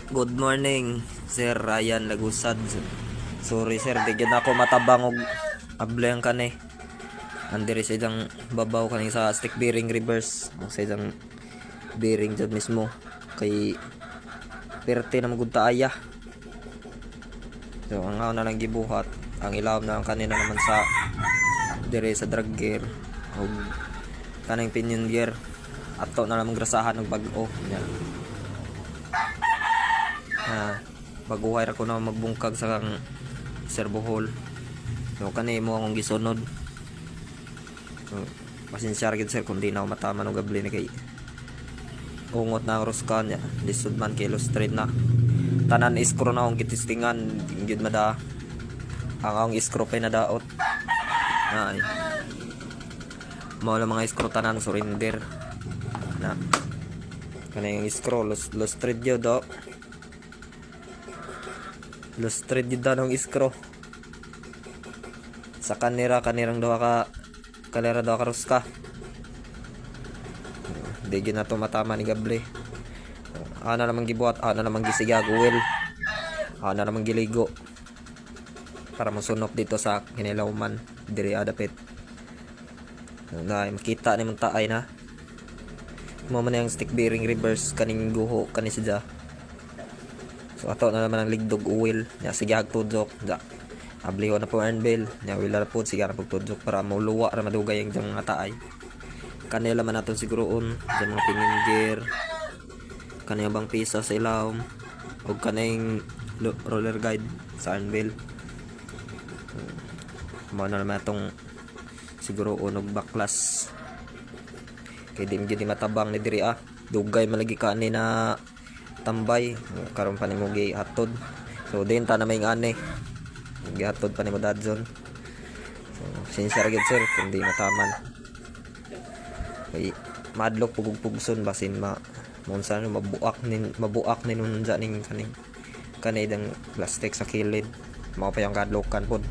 Good morning, Sir Ryan Lagusad. Sorry sir, bigyan ako matabang og ablang kani. Andiri sa idang babaw kaning sa stick bearing reverse, sa idang bearing jud mismo kay perte na magud taaya. So ang na lang gibuhat, ang ilawom na lang kanina naman sa dire sa drag gear og kanang pinion gear ato na lang grasahan og bag-o nya. Baguhay ra ko na magbungkag sa kang servo hole. So kani mo akong gisunod. So, pasensya ra gid sir kung di na ako matama no gabli na kay ungot na ang roskan niya. Lisod man kilo straight na. Tanan iskro na akong gitistingan gid mada. Ang akong iskro pa na daot. Ay. Mao lang mga iskro tanan surrender. Na. Kani yung iskro los straight yo do. Los thread yun daw ng iskro sa kanirang daw kalera daw karuska. Di gina to matama ni gable. Ana namang gibuhat, ana namang gisigag uwel, ana namang giligo para masunok dito sa kinilawman diri adapit na makita ni mong taay na mo man yung stick bearing reverse kaning guho kani sidya. So ato na naman ang ligdog uwil nya sige hagtudok da abliho na po anvil nya wila na po sige ra pagtudok para mauluwa ra madugay ang mga taay kanila man naton siguroon sa mga pingin gear kanang bang pisa sa ilawom ug kanang roller guide sa anvil. Mao na naman atong siguroon og baklas kay di gyud matabang ni diri dugay malagi kani na tambay karon pa nimo gihatod. So din ta na may ngani gihatod pa nimo dadzon. So sincere gid sir kung di mataman kay madlok pugog-pugson basin monsa no mabuak nin unsa ning kaning kanidang plastic sa kilid mao pa yung kadlokan pod.